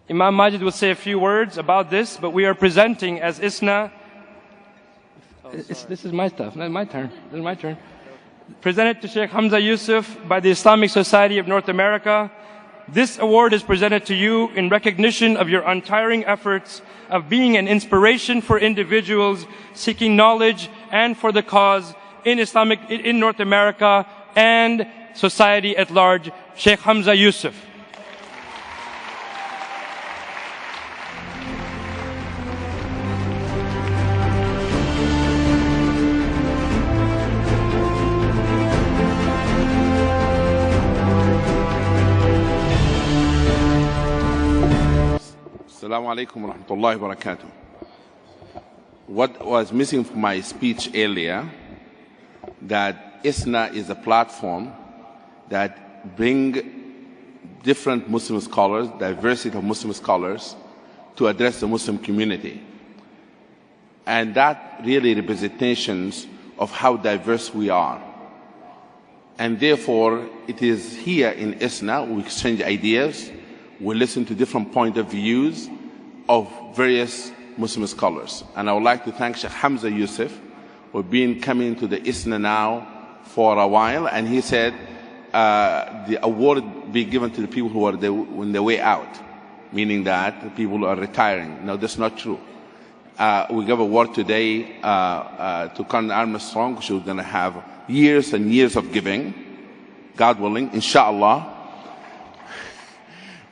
Imam Majid will say a few words about this, but we are presenting as ISNA. This is my stuff, not my turn. This is my turn. Presented to Sheikh Hamza Yusuf by the Islamic Society of North America. This award is presented to you in recognition of your untiring efforts of being an inspiration for individuals seeking knowledge and for the cause in North America and society at large. Sheikh Hamza Yusuf. Assalamu alaikum wa rahmatullahi wa barakatuh. What was missing from my speech earlier, that ISNA is a platform that bring different Muslim scholars, diversity of Muslim scholars, to address the Muslim community. And that really representations of how diverse we are. And therefore, it is here in ISNA we exchange ideas, we listen to different point of views of various Muslim scholars. And I would like to thank Sheikh Hamza Yusuf for coming to the ISNA now for a while. And he said the award be given to the people who are on their way out, meaning that the people who are retiring. No, that's not true. We gave a award today to Colonel Armstrong, who's going to have years and years of giving, God willing, inshallah.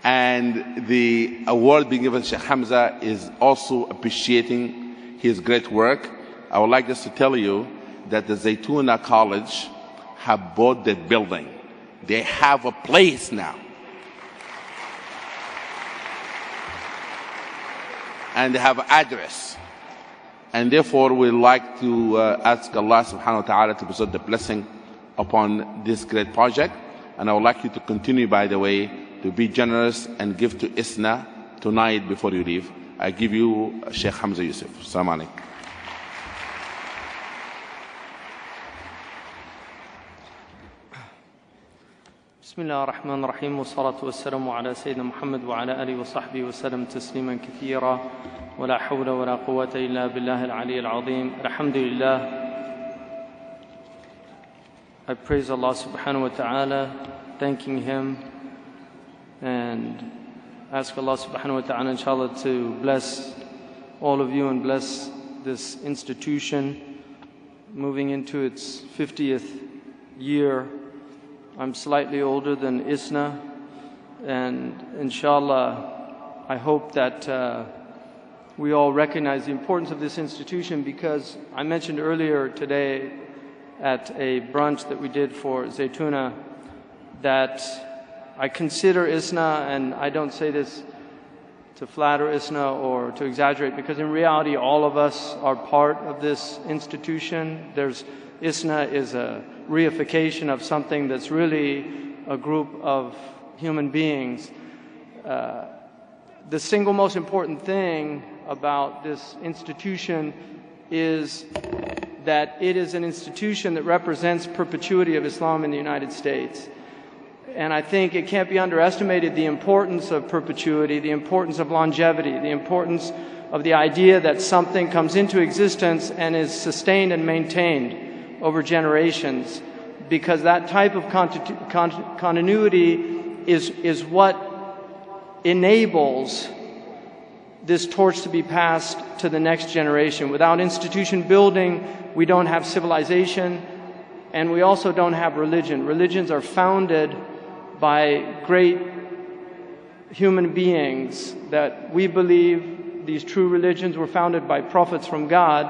And the award being given to Sheikh Hamza is also appreciating his great work. I would like just to tell you that the Zaytuna College have bought that building. They have a place now. And they have an address. And therefore we'd like to ask Allah subhanahu wa ta'ala to bestow the blessing upon this great project. And I would like you to continue, by the way, to be generous and give to ISNA tonight before you leave. I give you Sheikh Hamza Yusuf. Assalamu alaikum. Bismillah ar-Rahman ar-Rahim wa salatu wa salamu ala Sayyidina Muhammad wa ala alihi wa sahbihi wa sallam tasliman kathira wa la hawla wa la quwwata illa billah al-ali al-azim. Alhamdulillah. I praise Allah subhanahu wa ta'ala, thanking Him, and ask Allah subhanahu wa ta'ala inshallah to bless all of you and bless this institution moving into its 50th year. I'm slightly older than ISNA, and inshallah I hope that we all recognize the importance of this institution, because I mentioned earlier today at a brunch that we did for Zaytuna that I consider ISNA, and I don't say this to flatter ISNA or to exaggerate, because in reality all of us are part of this institution. ISNA is a reification of something that's really a group of human beings. The single most important thing about this institution is that it is an institution that represents perpetuity of Islam in the United States. And I think it can't be underestimated, the importance of perpetuity, the importance of longevity, the importance of the idea that something comes into existence and is sustained and maintained over generations, because that type of continuity is what enables this torch to be passed to the next generation. Without institution building, we don't have civilization, and we also don't have religion. Religions are founded by great human beings that we believe these true religions were founded by prophets from God,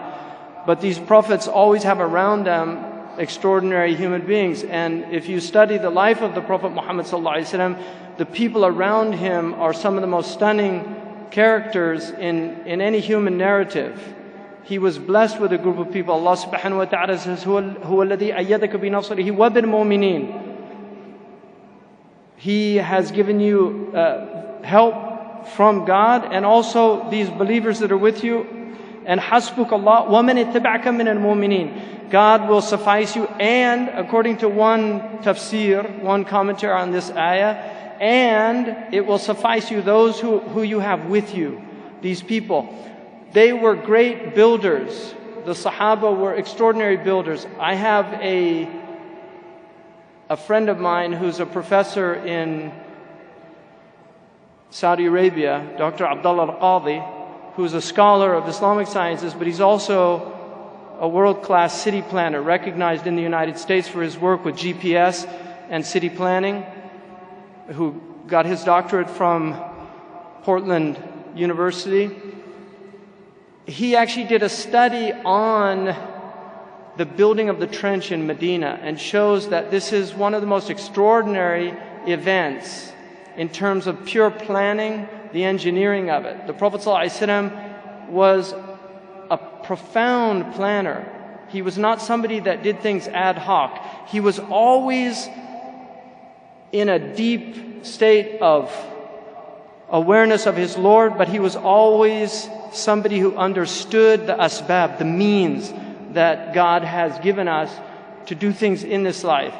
but these prophets always have around them extraordinary human beings. And if you study the life of the Prophet Muhammad ﷺ, the people around him are some of the most stunning characters in any human narrative. He was blessed with a group of people. Allah subhanahu wa ta'ala says, هُوَ الَّذِي أَيَّدَكَ بِنَصْرِهِ وَبِالْمُؤْمِنِينَ. He has given you help from God and also these believers that are with you. And حَسْبُكَ اللَّهُ وَمَنِ اتَّبَعَكَ مِنَ الْمُؤْمِنِينَ. God will suffice you, and according to one tafsir, one commentary on this ayah, and it will suffice you those who you have with you, these people. They were great builders. The Sahaba were extraordinary builders. I have a friend of mine who's a professor in Saudi Arabia, Dr. Abdullah al-Qadhi, who's a scholar of Islamic sciences, but he's also a world-class city planner, recognized in the United States for his work with GPS and city planning, who got his doctorate from Portland University. He actually did a study on the building of the trench in Medina and shows that this is one of the most extraordinary events in terms of pure planning, the engineering of it. The Prophet ﷺ was a profound planner. He was not somebody that did things ad hoc. He was always in a deep state of awareness of his Lord, but he was always somebody who understood the asbab, the means that God has given us to do things in this life.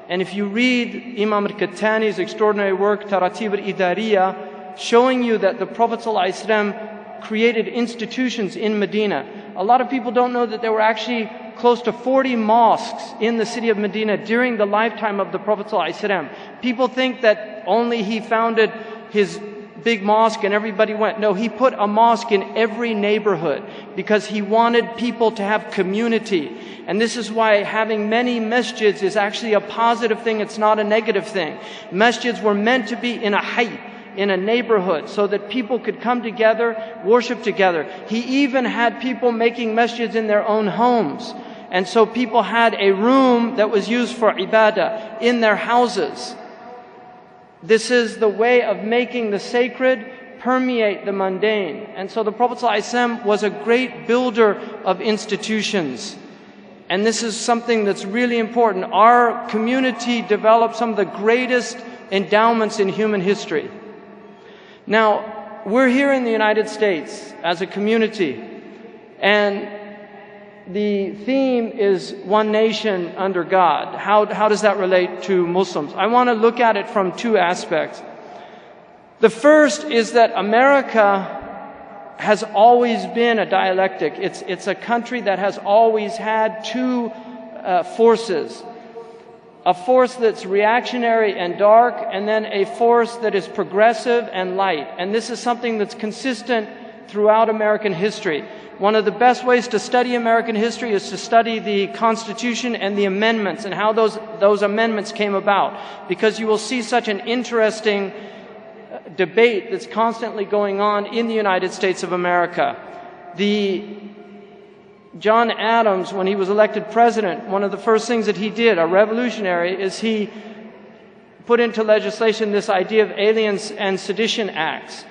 And if you read Imam al-Qattani's extraordinary work, Taratib al-Idariya, showing you that the Prophet ﷺ created institutions in Medina. A lot of people don't know that there were actually close to 40 mosques in the city of Medina during the lifetime of the Prophet ﷺ. People think that only he founded his big mosque and everybody went. No, he put a mosque in every neighborhood because he wanted people to have community. And this is why having many masjids is actually a positive thing. It's not a negative thing. Masjids were meant to be in a hayy, in a neighborhood, so that people could come together, worship together. He even had people making masjids in their own homes. And so people had a room that was used for ibadah in their houses. This is the way of making the sacred permeate the mundane. And so the Prophet ﷺ was a great builder of institutions. And this is something that's really important. Our community developed some of the greatest endowments in human history. Now, we're here in the United States as a community, and the theme is one nation under God. How does that relate to Muslims? I want to look at it from two aspects. The first is that America has always been a dialectic. It's a country that has always had two forces. A force that's reactionary and dark, and then a force that is progressive and light. And this is something that's consistent throughout American history. One of the best ways to study American history is to study the Constitution and the amendments and how those amendments came about. Because you will see such an interesting debate that's constantly going on in the United States of America. John Adams, when he was elected president, one of the first things that he did, a revolutionary, is he put into legislation this idea of Aliens and Sedition Acts.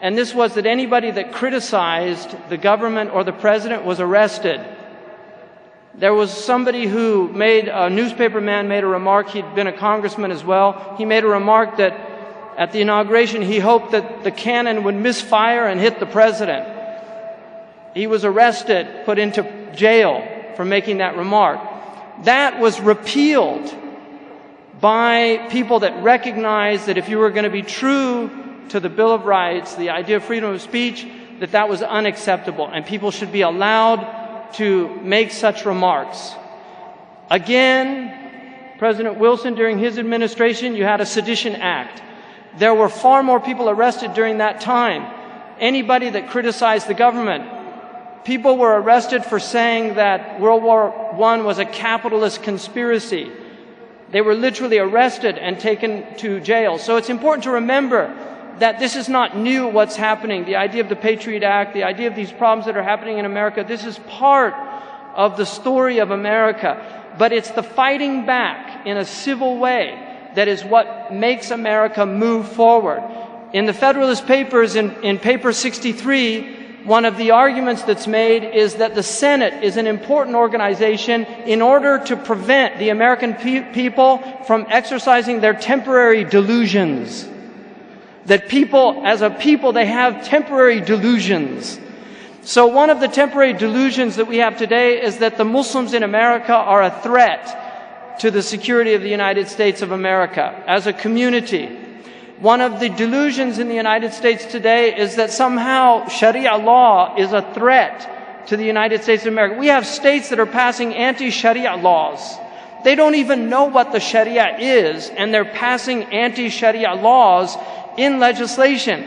And this was that anybody that criticized the government or the president was arrested. There was somebody who a newspaper man made a remark, he'd been a congressman as well. He made a remark that at the inauguration he hoped that the cannon would misfire and hit the president. He was arrested, put into jail for making that remark. That was repealed by people that recognized that if you were going to be true to the Bill of Rights, the idea of freedom of speech, that was unacceptable and people should be allowed to make such remarks. Again, President Wilson, during his administration, you had a Sedition Act. There were far more people arrested during that time. Anybody that criticized the government, people were arrested for saying that World War I was a capitalist conspiracy. They were literally arrested and taken to jail. So it's important to remember that this is not new what's happening. The idea of the Patriot Act, the idea of these problems that are happening in America, this is part of the story of America. But it's the fighting back in a civil way that is what makes America move forward. In the Federalist Papers, in paper 63, one of the arguments that's made is that the Senate is an important organization in order to prevent the American people from exercising their temporary delusions. That people, as a people, they have temporary delusions. So one of the temporary delusions that we have today is that the Muslims in America are a threat to the security of the United States of America as a community. One of the delusions in the United States today is that somehow Sharia law is a threat to the United States of America. We have states that are passing anti-Sharia laws. They don't even know what the Sharia is, and they're passing anti-Sharia laws in legislation.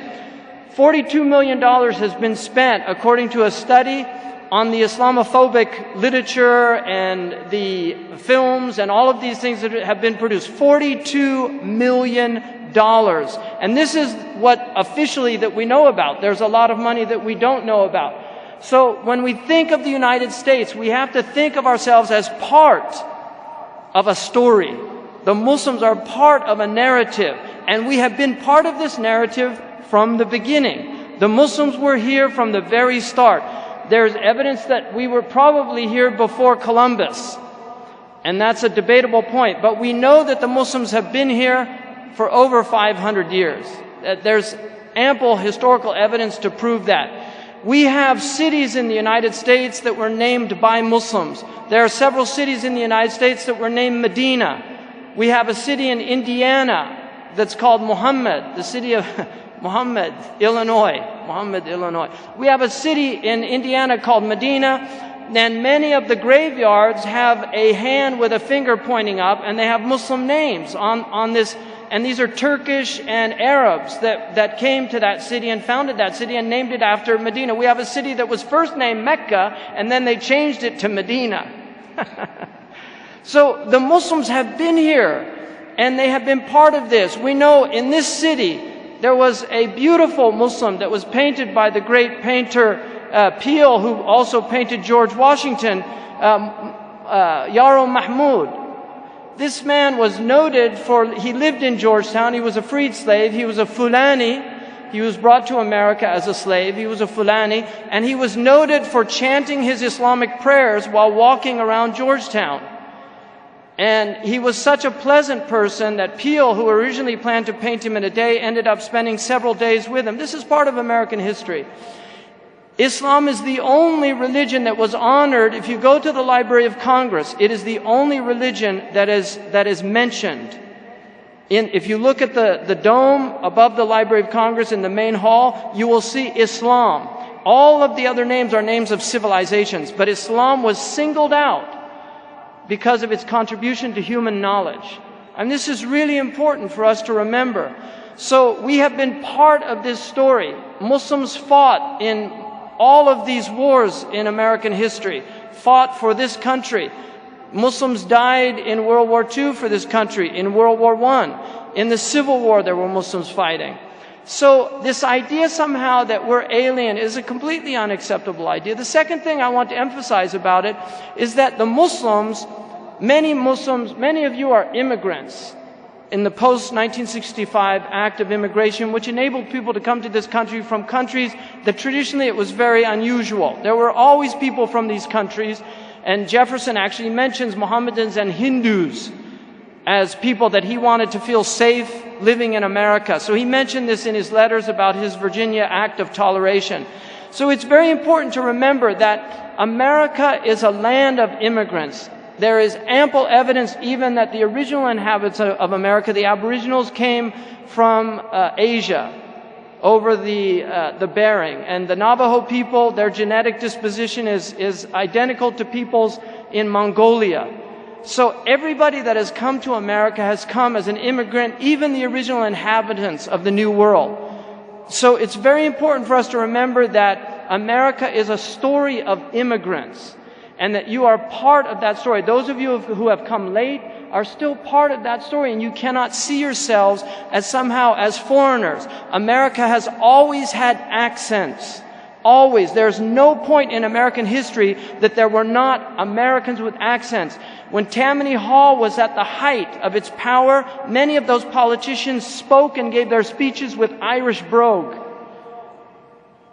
$42 million has been spent, according to a study, on the Islamophobic literature and the films and all of these things that have been produced. $42 million. And this is what officially that we know about. There's a lot of money that we don't know about. So when we think of the United States, we have to think of ourselves as part of a story. The Muslims are part of a narrative, and we have been part of this narrative from the beginning. The Muslims were here from the very start. There's evidence that we were probably here before Columbus, and that's a debatable point. But we know that the Muslims have been here for over 500 years. There's ample historical evidence to prove that. We have cities in the United States that were named by Muslims. There are several cities in the United States that were named Medina. We have a city in Indiana that's called Muhammad, the city of Muhammad, Illinois. We have a city in Indiana called Medina, and many of the graveyards have a hand with a finger pointing up, and they have Muslim names on this. And these are Turkish and Arabs that came to that city and founded that city and named it after Medina. We have a city that was first named Mecca, and then they changed it to Medina. So the Muslims have been here, and they have been part of this. We know in this city, there was a beautiful Muslim that was painted by the great painter Peale, who also painted George Washington, Yaro Mahmoud. This man was noted for, he lived in Georgetown, he was a freed slave, he was a Fulani, he was brought to America as a slave, he was a Fulani, and he was noted for chanting his Islamic prayers while walking around Georgetown. And he was such a pleasant person that Peale, who originally planned to paint him in a day, ended up spending several days with him. This is part of American history. Islam is the only religion that was honored. If you go to the Library of Congress, it is the only religion that is mentioned. If you look at the dome above the Library of Congress in the main hall, you will see Islam. All of the other names are names of civilizations, but Islam was singled out because of its contribution to human knowledge. And this is really important for us to remember. So we have been part of this story. Muslims fought in all of these wars in American history, fought for this country. Muslims died in World War II for this country, in World War I. In the Civil War, there were Muslims fighting. So this idea somehow that we're alien is a completely unacceptable idea. The second thing I want to emphasize about it is that the Muslims, many of you are immigrants in the post-1965 Act of Immigration, which enabled people to come to this country from countries that traditionally it was very unusual. There were always people from these countries, and Jefferson actually mentions Mohammedans and Hindus as people that he wanted to feel safe living in America. So he mentioned this in his letters about his Virginia Act of Toleration. So it's very important to remember that America is a land of immigrants. There is ample evidence even that the original inhabitants of America, the Aboriginals, came from Asia over the Bering. And the Navajo people, their genetic disposition is identical to peoples in Mongolia. So everybody that has come to America has come as an immigrant, even the original inhabitants of the New World. So it's very important for us to remember that America is a story of immigrants, and that you are part of that story. Those of you who have come late are still part of that story, and you cannot see yourselves as somehow as foreigners. America has always had accents. Always. There's no point in American history that there were not Americans with accents. When Tammany Hall was at the height of its power, many of those politicians spoke and gave their speeches with Irish brogue.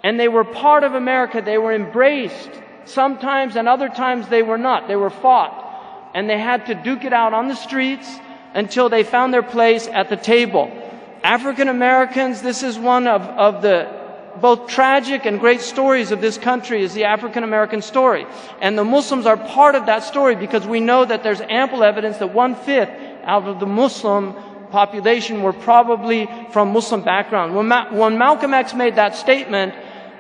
And they were part of America. They were embraced. Sometimes and other times they were not. They were fought. And they had to duke it out on the streets until they found their place at the table. African Americans, this is one of the both tragic and great stories of this country, is the African American story. And the Muslims are part of that story because we know that there's ample evidence that 1/5 out of the Muslim population were probably from Muslim background. When Malcolm X made that statement,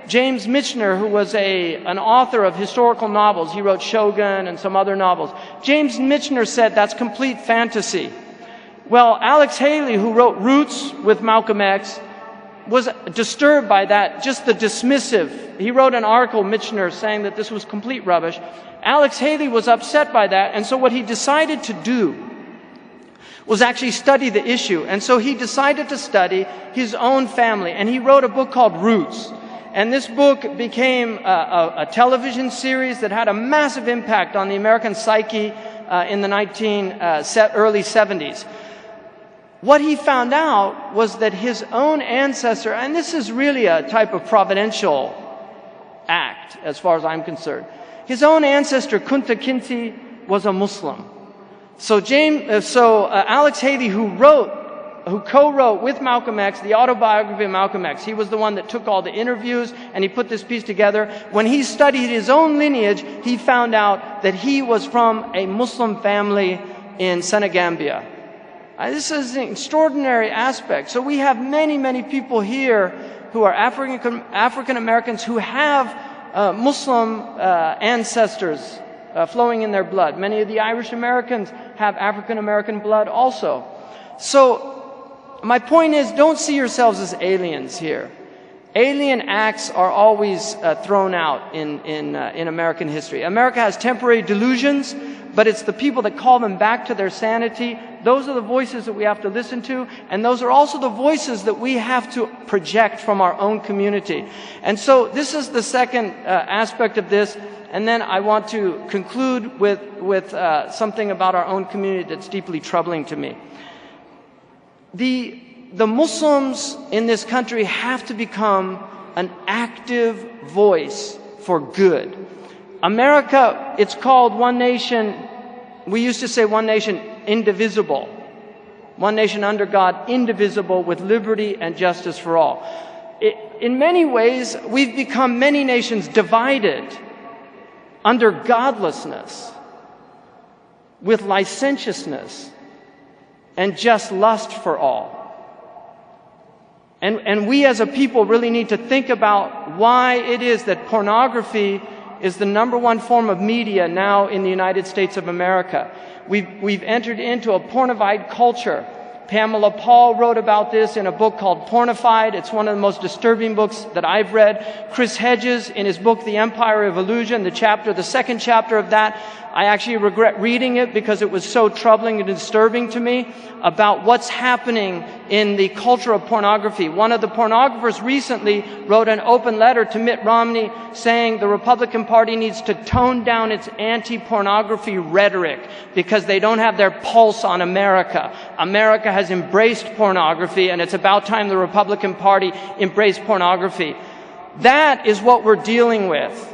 James Michener, who was an author of historical novels, he wrote Shogun and some other novels. James Michener said that's complete fantasy. Well, Alex Haley, who wrote Roots with Malcolm X, was disturbed by that, just the dismissive. He wrote an article, Michener, saying that this was complete rubbish. Alex Haley was upset by that, and so what he decided to do was actually study the issue. And so he decided to study his own family, and he wrote a book called Roots. And this book became a television series that had a massive impact on the American psyche in the early 70s. What he found out was that his own ancestor, and this is really a type of providential act as far as I'm concerned, his own ancestor, Kunta Kinte, was a Muslim. So Alex Haley, who co-wrote with Malcolm X the autobiography of Malcolm X, he was the one that took all the interviews and he put this piece together. When he studied his own lineage, he found out that he was from a Muslim family in Senegambia. This is an extraordinary aspect. So we have many, many people here who are African Americans who have Muslim ancestors flowing in their blood. Many of the Irish Americans have African American blood also. So my point is, don't see yourselves as aliens here. Alien acts are always thrown out in American history. America has temporary delusions, but it's the people that call them back to their sanity. Those are the voices that we have to listen to, and those are also the voices that we have to project from our own community. And so this is the second aspect of this, and then I want to conclude with something about our own community that's deeply troubling to me. The Muslims in this country have to become an active voice for good. America, it's called one nation. We used to say one nation indivisible. One nation under God, indivisible, with liberty and justice for all. In many ways, we've become many nations divided under godlessness, with licentiousness, and just lust for all. And we as a people really need to think about why it is that pornography is the #1 form of media now in the United States of America. We've entered into a pornified culture. Pamela Paul wrote about this in a book called Pornified. It's one of the most disturbing books that I've read. Chris Hedges, in his book The Empire of Illusion, the second chapter of that, I actually regret reading it because it was so troubling and disturbing to me about what's happening in the culture of pornography. One of the pornographers recently wrote an open letter to Mitt Romney saying the Republican Party needs to tone down its anti-pornography rhetoric because they don't have their pulse on America. America has embraced pornography, and it's about time the Republican Party embraced pornography. That is what we're dealing with.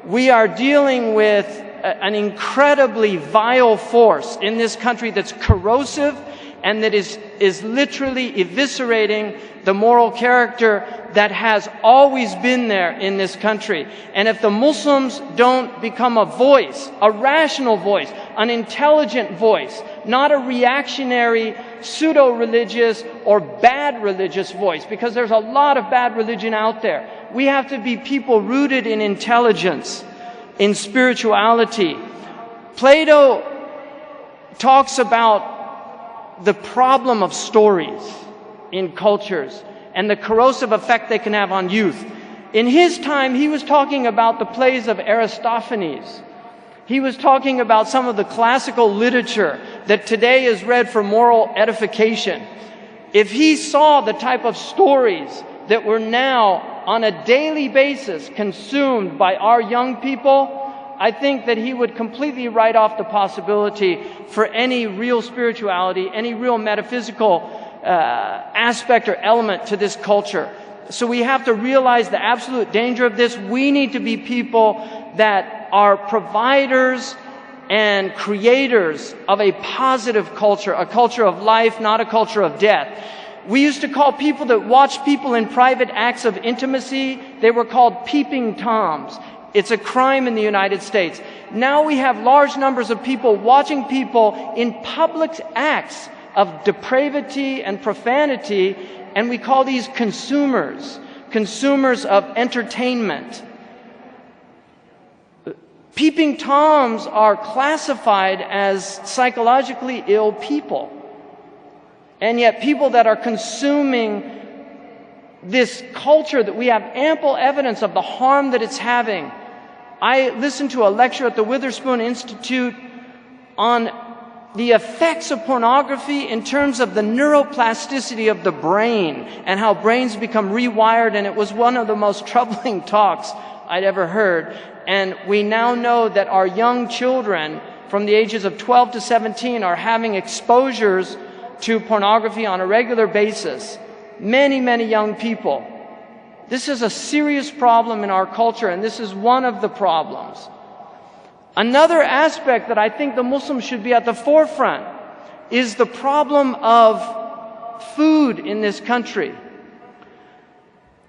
We are dealing with an incredibly vile force in this country that's corrosive and that is literally eviscerating the moral character that has always been there in this country. And if the Muslims don't become a voice, a rational voice, an intelligent voice, not a reactionary, pseudo-religious or bad religious voice, because there's a lot of bad religion out there. We have to be people rooted in intelligence, in spirituality. Plato talks about the problem of stories in cultures and the corrosive effect they can have on youth. In his time, he was talking about the plays of Aristophanes. He was talking about some of the classical literature that today is read for moral edification. If he saw the type of stories that were now on a daily basis consumed by our young people, I think that he would completely write off the possibility for any real spirituality, any real metaphysical aspect or element to this culture. So we have to realize the absolute danger of this. We need to be people that are providers and creators of a positive culture, a culture of life, not a culture of death. We used to call people that watched people in private acts of intimacy, they were called peeping toms. It's a crime in the United States. Now we have large numbers of people watching people in public acts of depravity and profanity, and we call these consumers of entertainment. Peeping Toms are classified as psychologically ill people. And yet people that are consuming this culture that we have ample evidence of the harm that it's having. I listened to a lecture at the Witherspoon Institute on the effects of pornography in terms of the neuroplasticity of the brain and how brains become rewired, and it was one of the most troubling talks I'd ever heard. And we now know that our young children from the ages of 12 to 17 are having exposures to pornography on a regular basis. Many, many young people. This is a serious problem in our culture, and this is one of the problems. Another aspect that I think the Muslims should be at the forefront is the problem of food in this country.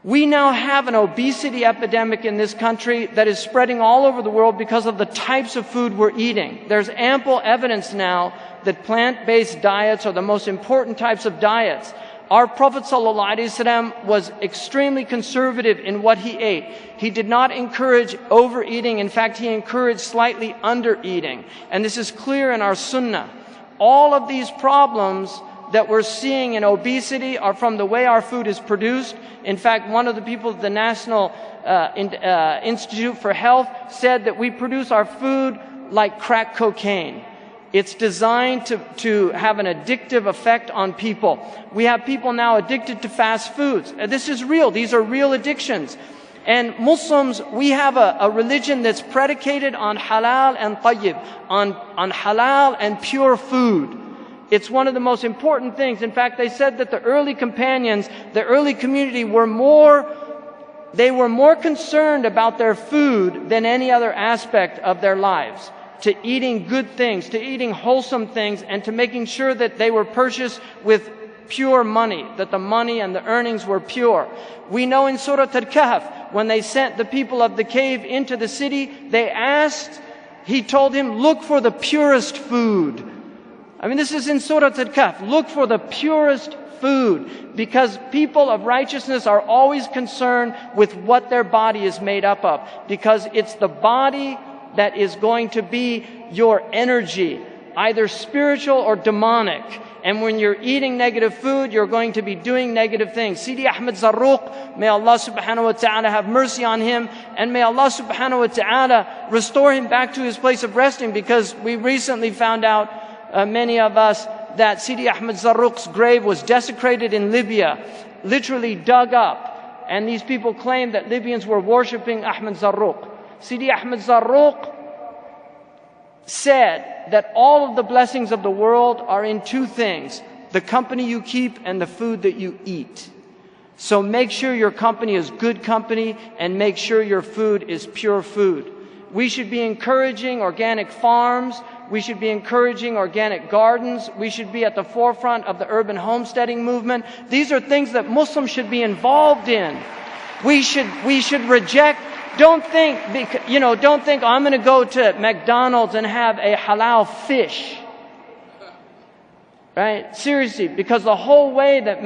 We now have an obesity epidemic in this country that is spreading all over the world because of the types of food we're eating. There's ample evidence now that plant-based diets are the most important types of diets. Our Prophet ﷺ was extremely conservative in what he ate. He did not encourage overeating. In fact, he encouraged slightly undereating. And this is clear in our sunnah. All of these problems that we're seeing in obesity are from the way our food is produced. In fact, one of the people at the National Institute for Health said that we produce our food like crack cocaine. It's designed to have an addictive effect on people. We have people now addicted to fast foods. This is real. These are real addictions. And Muslims, we have a religion that's predicated on halal and tayyib, on halal and pure food. It's one of the most important things. In fact, they said that the early companions, the early community were more concerned about their food than any other aspect of their lives. To eating good things, to eating wholesome things, and to making sure that they were purchased with pure money, that the money and the earnings were pure. We know in Surah Al-Kahf, when they sent the people of the cave into the city, he told him, look for the purest food. I mean, this is in Surah Al-Kahf. Look for the purest food, because people of righteousness are always concerned with what their body is made up of, because it's the body that is going to be your energy, either spiritual or demonic. And when you're eating negative food, you're going to be doing negative things. Sidi Ahmed Zarruq, may Allah subhanahu wa ta'ala have mercy on him, and may Allah subhanahu wa ta'ala restore him back to his place of resting, because we recently found out, many of us, that Sidi Ahmed Zarruq's grave was desecrated in Libya, literally dug up. And these people claim that Libyans were worshipping Ahmed Zarruq. Sidi Ahmed Zarruq said that all of the blessings of the world are in two things: the company you keep and the food that you eat. So make sure your company is good company, and make sure your food is pure food. We should be encouraging organic farms. We should be encouraging organic gardens. We should be at the forefront of the urban homesteading movement. These are things that Muslims should be involved in. We should reject. Don't think, I'm going to go to McDonald's and have a halal fish. Right? Seriously, because the whole way that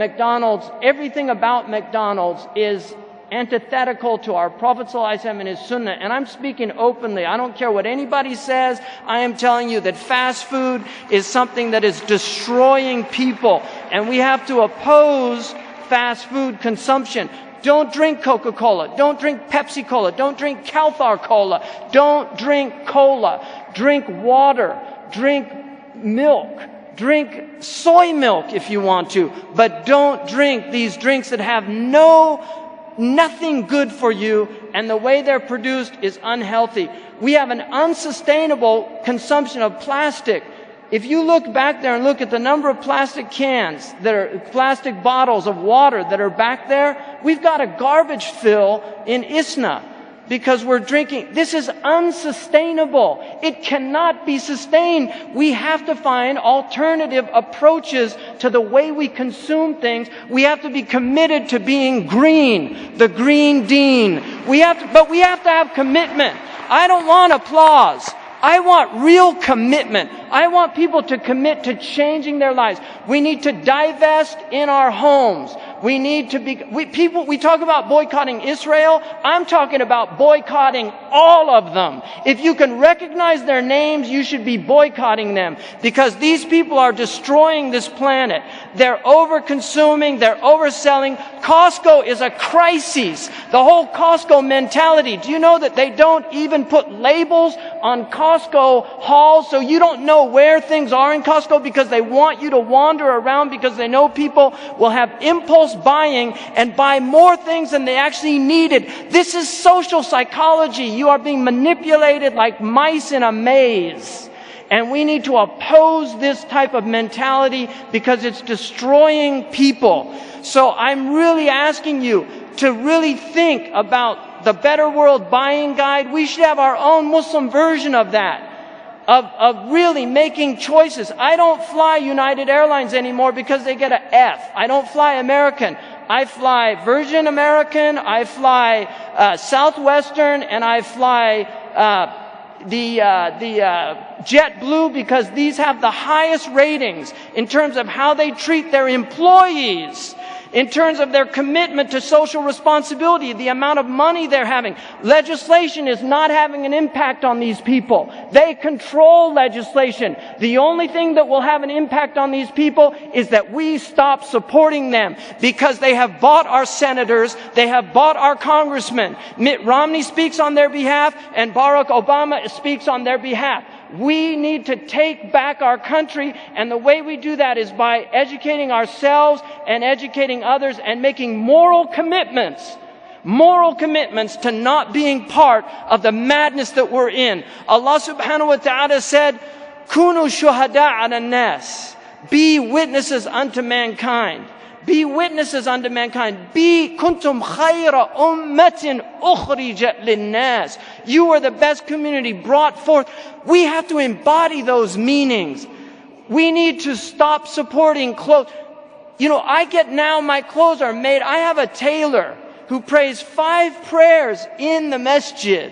everything about McDonald's is antithetical to our Prophet ﷺ and his sunnah. And I'm speaking openly. I don't care what anybody says. I am telling you that fast food is something that is destroying people. And we have to oppose fast food consumption. Don't drink Coca-Cola. Don't drink Pepsi-Cola. Don't drink Calthar Cola. Don't drink cola. Drink water. Drink milk. Drink soy milk if you want to. But don't drink these drinks that have nothing good for you, and the way they're produced is unhealthy. We have an unsustainable consumption of plastic. If you look back there and look at the number of plastic cans, plastic bottles of water that are back there, we've got a garbage fill in ISNA because we're drinking. This is unsustainable. It cannot be sustained. We have to find alternative approaches to the way we consume things. We have to be committed to being green, the green dean. But we have to have commitment. I don't want applause. I want real commitment. I want people to commit to changing their lives. We need to divest in our homes. We need to be, we talk about boycotting Israel. I'm talking about boycotting all of them. If you can recognize their names, you should be boycotting them, because these people are destroying this planet. They're over-consuming, they're overselling. Costco is a crisis. The whole Costco mentality. Do you know that they don't even put labels on Costco halls, so you don't know where things are in Costco, because they want you to wander around, because they know people will have impulse buying and buy more things than they actually needed. This is social psychology. You are being manipulated like mice in a maze. And we need to oppose this type of mentality, because it's destroying people. So I'm really asking you to really think about the Better World Buying Guide. We should have our own Muslim version of that. Of really making choices. I don't fly United Airlines anymore because they get an F. I don't fly American. I fly Virgin American, I fly Southwestern, and I fly JetBlue, because these have the highest ratings in terms of how they treat their employees, in terms of their commitment to social responsibility, the amount of money they're having. Legislation is not having an impact on these people. They control legislation. The only thing that will have an impact on these people is that we stop supporting them, because they have bought our senators, they have bought our congressmen. Mitt Romney speaks on their behalf, and Barack Obama speaks on their behalf. We need to take back our country, and the way we do that is by educating ourselves and educating others and making moral commitments to not being part of the madness that we're in. Allah subhanahu wa ta'ala said, Kunu shuhada ala nas. Be witnesses unto mankind. Be witnesses unto mankind. Be kuntum khayra ummatin ukhrijat linnas. You are the best community brought forth. We have to embody those meanings. We need to stop supporting clothes. You know, my clothes are made. I have a tailor who prays 5 prayers in the masjid.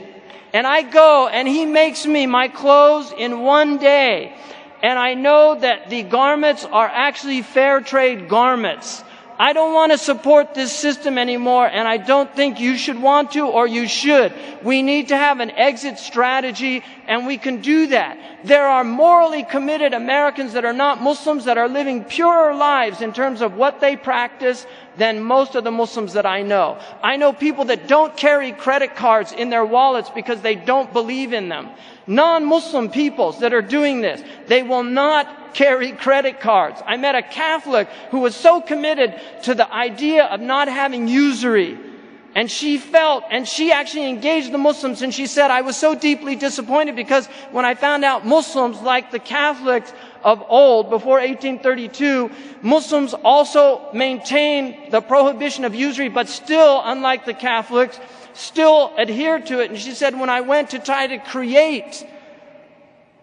And I go and he makes me my clothes in one day. And I know that the garments are actually fair trade garments. I don't want to support this system anymore, and I don't think you should want to, or you should. We need to have an exit strategy, and we can do that. There are morally committed Americans that are not Muslims that are living purer lives in terms of what they practice than most of the Muslims that I know. I know people that don't carry credit cards in their wallets because they don't believe in them. Non-Muslim peoples that are doing this, they will not carry credit cards. I met a Catholic who was so committed to the idea of not having usury. And she actually engaged the Muslims, and she said, I was so deeply disappointed because when I found out Muslims, like the Catholics of old, before 1832, Muslims also maintained the prohibition of usury, but still, unlike the Catholics, still adhered to it. And she said, when I went to try to create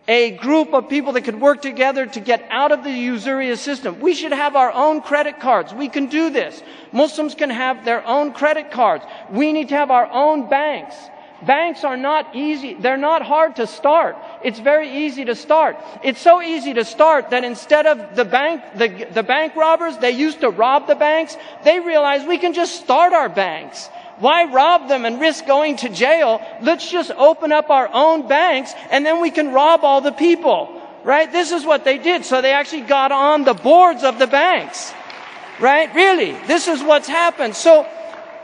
a group of people that could work together to get out of the usurious system, we should have our own credit cards. We can do this. Muslims can have their own credit cards. We need to have our own banks. Banks are not easy. They're not hard to start. It's very easy to start. It's so easy to start that instead of the bank robbers, they used to rob the banks. They realized we can just start our banks. Why rob them and risk going to jail? Let's just open up our own banks, and then we can rob all the people. Right? This is what they did. So they actually got on the boards of the banks. Right? Really. This is what's happened. So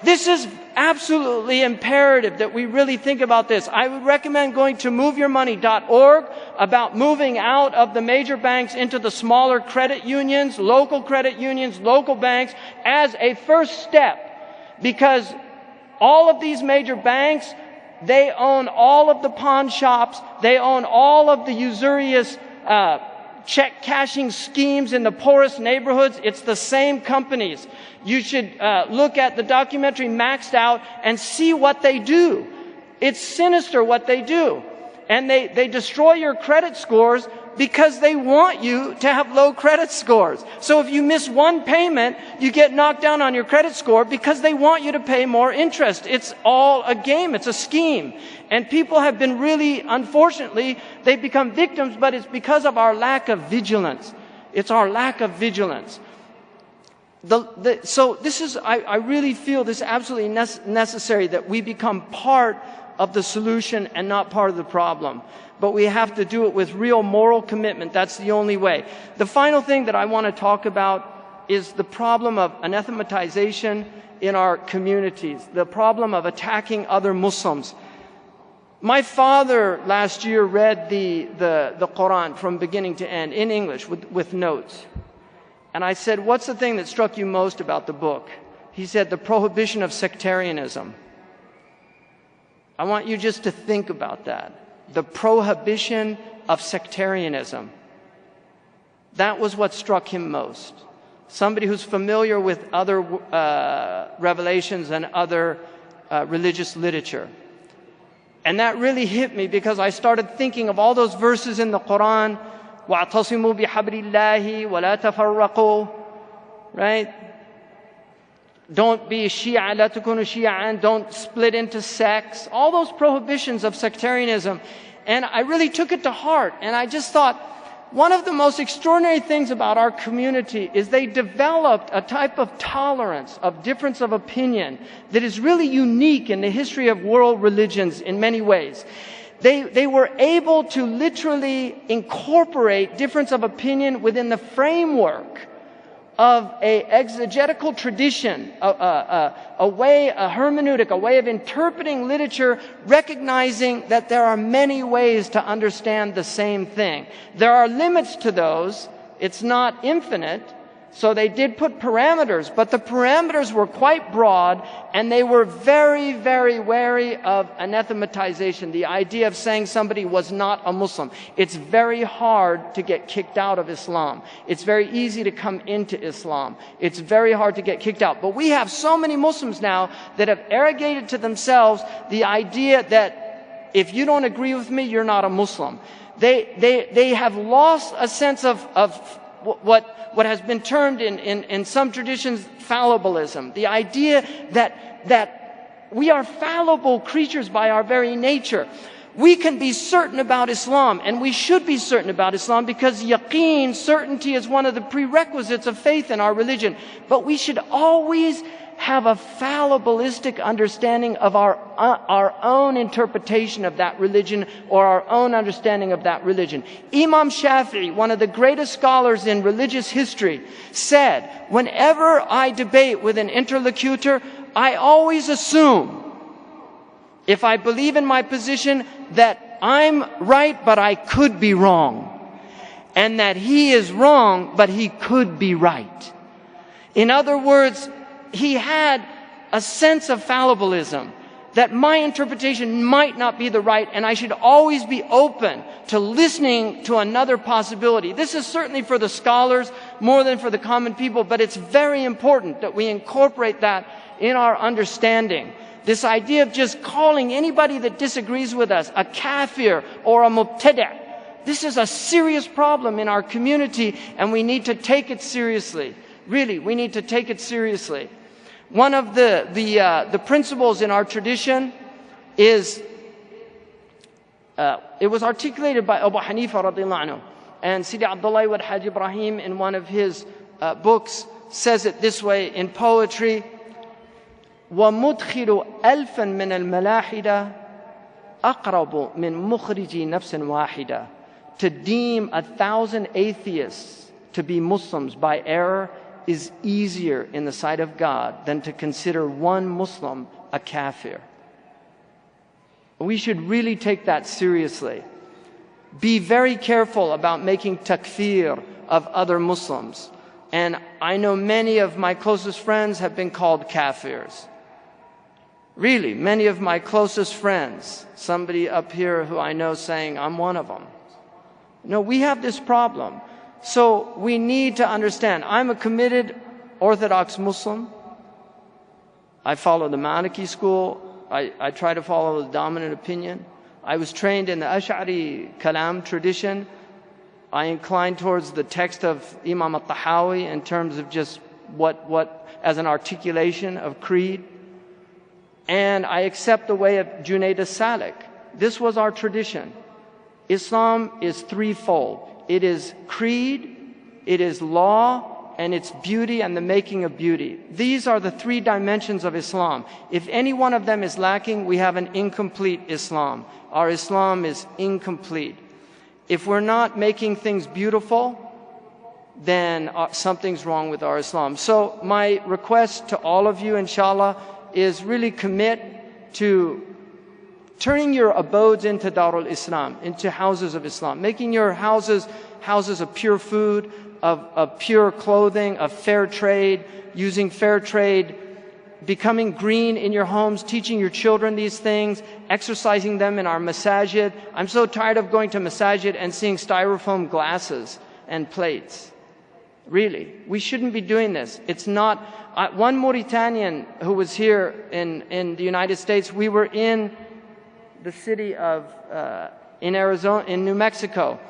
this is absolutely imperative that we really think about this. I would recommend going to moveyourmoney.org about moving out of the major banks into the smaller credit unions, local banks as a first step. Because all of these major banks, they own all of the pawn shops. They own all of the usurious check cashing schemes in the poorest neighborhoods. It's the same companies. You should look at the documentary Maxed Out and see what they do. It's sinister what they do. And they destroy your credit scores because they want you to have low credit scores. So if you miss one payment, you get knocked down on your credit score because they want you to pay more interest. It's all a game. It's a scheme. And people have been really, unfortunately, they've become victims, but it's because of our lack of vigilance. It's our lack of vigilance. So this is, I really feel this is absolutely necessary that we become part of the solution and not part of the problem. But we have to do it with real moral commitment. That's the only way. The final thing that I want to talk about is the problem of anathematization in our communities, the problem of attacking other Muslims. My father last year read the Quran from beginning to end in English with notes. And I said, what's the thing that struck you most about the book? He said, the prohibition of sectarianism. I want you just to think about that. The prohibition of sectarianism. That was what struck him most. Somebody who's familiar with other revelations and other religious literature. And that really hit me because I started thinking of all those verses in the Quran. وَاعْتَصِمُوا بِحَبْلِ اللَّهِ وَلَا تَفَرَّقُوا. Right? Don't be Shia, la takunu Shi'an, don't split into sects. All those prohibitions of sectarianism. And I really took it to heart. And I just thought, one of the most extraordinary things about our community is they developed a type of tolerance, of difference of opinion that is really unique in the history of world religions in many ways. They were able to literally incorporate difference of opinion within the framework of a exegetical tradition, a hermeneutic, a way of interpreting literature, recognizing that there are many ways to understand the same thing. There are limits to those. It's not infinite. So they did put parameters, but the parameters were quite broad, and they were very, very wary of anathematization, the idea of saying somebody was not a Muslim. It's very hard to get kicked out of Islam. It's very easy to come into Islam. It's very hard to get kicked out. But we have so many Muslims now that have arrogated to themselves the idea that if you don't agree with me, you're not a Muslim. They have lost a sense of what has been termed in some traditions fallibilism. The idea that we are fallible creatures by our very nature. We can be certain about Islam, and we should be certain about Islam because yaqeen, certainty, is one of the prerequisites of faith in our religion. But we should always have a fallibilistic understanding of our own interpretation of that religion or our own understanding of that religion. Imam Shafi'i, one of the greatest scholars in religious history, said, whenever I debate with an interlocutor, I always assume, if I believe in my position, that I'm right but I could be wrong, and that he is wrong but he could be right. In other words, he had a sense of fallibilism, that my interpretation might not be the right, and I should always be open to listening to another possibility. This is certainly for the scholars more than for the common people, but it's very important that we incorporate that in our understanding. This idea of just calling anybody that disagrees with us a kafir or a mubtada'. This is a serious problem in our community, and we need to take it seriously. Really, we need to take it seriously. One of the principles in our tradition is, it was articulated by Abu Hanifa radiallahu anhu. And Sidi Abdullah wa Hajj Ibrahim in one of his books says it this way in poetry, وَمُدْخِلُ أَلْفًا مِنَ الْمَلَاحِدَةِ أَقْرَبُ مِنْ مُخْرِجِ نَفْسٍ وَاحِدَةٍ. To deem 1,000 atheists to be Muslims by error is easier in the sight of God than to consider one Muslim a kafir. We should really take that seriously. Be very careful about making takfir of other Muslims. And I know many of my closest friends have been called kafirs. Really, many of my closest friends, somebody up here who I know saying, I'm one of them. No, we have this problem. So we need to understand, I'm a committed Orthodox Muslim. I follow the Maliki school. I try to follow the dominant opinion. I was trained in the Ash'ari Kalam tradition. I incline towards the text of Imam al-Tahawi in terms of just what as an articulation of creed. And I accept the way of Junayd as-Salik. This was our tradition. Islam is threefold. It is creed, it is law, and it's beauty and the making of beauty. These are the three dimensions of Islam. If any one of them is lacking, we have an incomplete Islam. Our Islam is incomplete. If we're not making things beautiful, then something's wrong with our Islam. So my request to all of you, inshallah, is really commit to turning your abodes into Darul Islam, into houses of Islam, making your houses of pure food, of pure clothing, of fair trade, using fair trade, becoming green in your homes, teaching your children these things, exercising them in our masajid. I'm so tired of going to masajid and seeing styrofoam glasses and plates. Really, we shouldn't be doing this. It's not. One Mauritanian who was here in the United States, we were in the city of in Arizona, in New Mexico,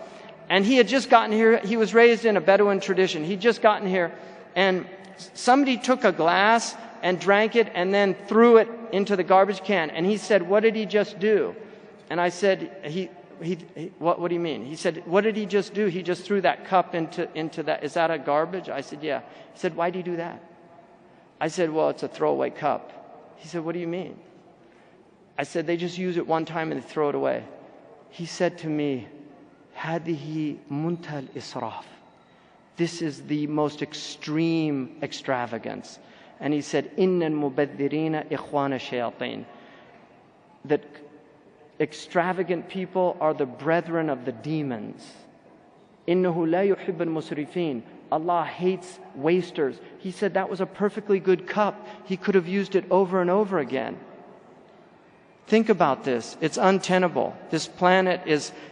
and he had just gotten here. He was raised in a Bedouin tradition. He'd just gotten here, and somebody took a glass and drank it and then threw it into the garbage can. And he said, "What did he just do?" And I said, what do you mean? He said, "What did he just do? He just threw that cup into that. Is that a garbage?" I said, "Yeah." He said, "Why do you do that?" I said, "Well, it's a throwaway cup." He said, "What do you mean?" I said, "They just use it one time and they throw it away." He said to me, "Hadihi muntal israf." This is the most extreme extravagance. And he said, "Inna al-mubaddirina ikhwana shayateen." That extravagant people are the brethren of the demons. Innahu la yuhib al-musrifin. Allah hates wasters. He said that was a perfectly good cup. He could have used it over and over again. Think about this. It's untenable. This planet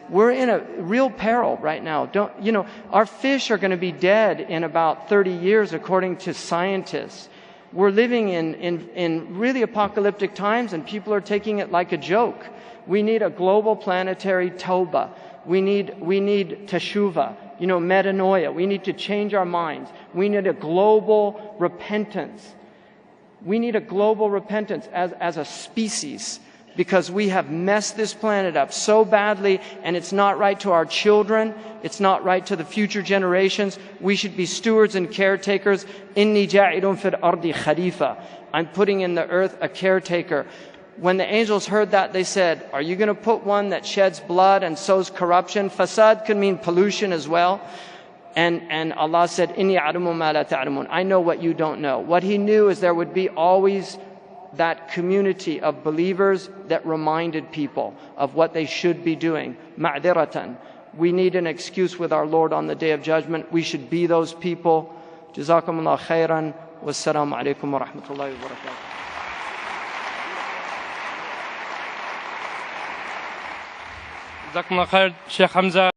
we're in a real peril right now. Our fish are going to be dead in about 30 years according to scientists. We're living in really apocalyptic times and people are taking it like a joke. We need a global planetary tawbah. We need teshuvah, metanoia. We need to change our minds. We need a global repentance. We need a global repentance as a species, because we have messed this planet up so badly, and it's not right to our children. It's not right to the future generations. We should be stewards and caretakers. Inni ja'ilun fil ardi khalifa. I'm putting in the earth a caretaker. When the angels heard that, they said, "Are you going to put one that sheds blood and sows corruption?" Fasad could mean pollution as well. And Allah said, "Inni a'lamu ma la ta'lamun." I know what you don't know. What He knew is there would be always that community of believers that reminded people of what they should be doing. Ma'diratan. We need an excuse with our Lord on the Day of Judgment. We should be those people. Jazakumullah khairan. Wassalamu alaikum wa rahmatullahi wa barakatuh. Jazakumullah khair, Sheikh Hamza.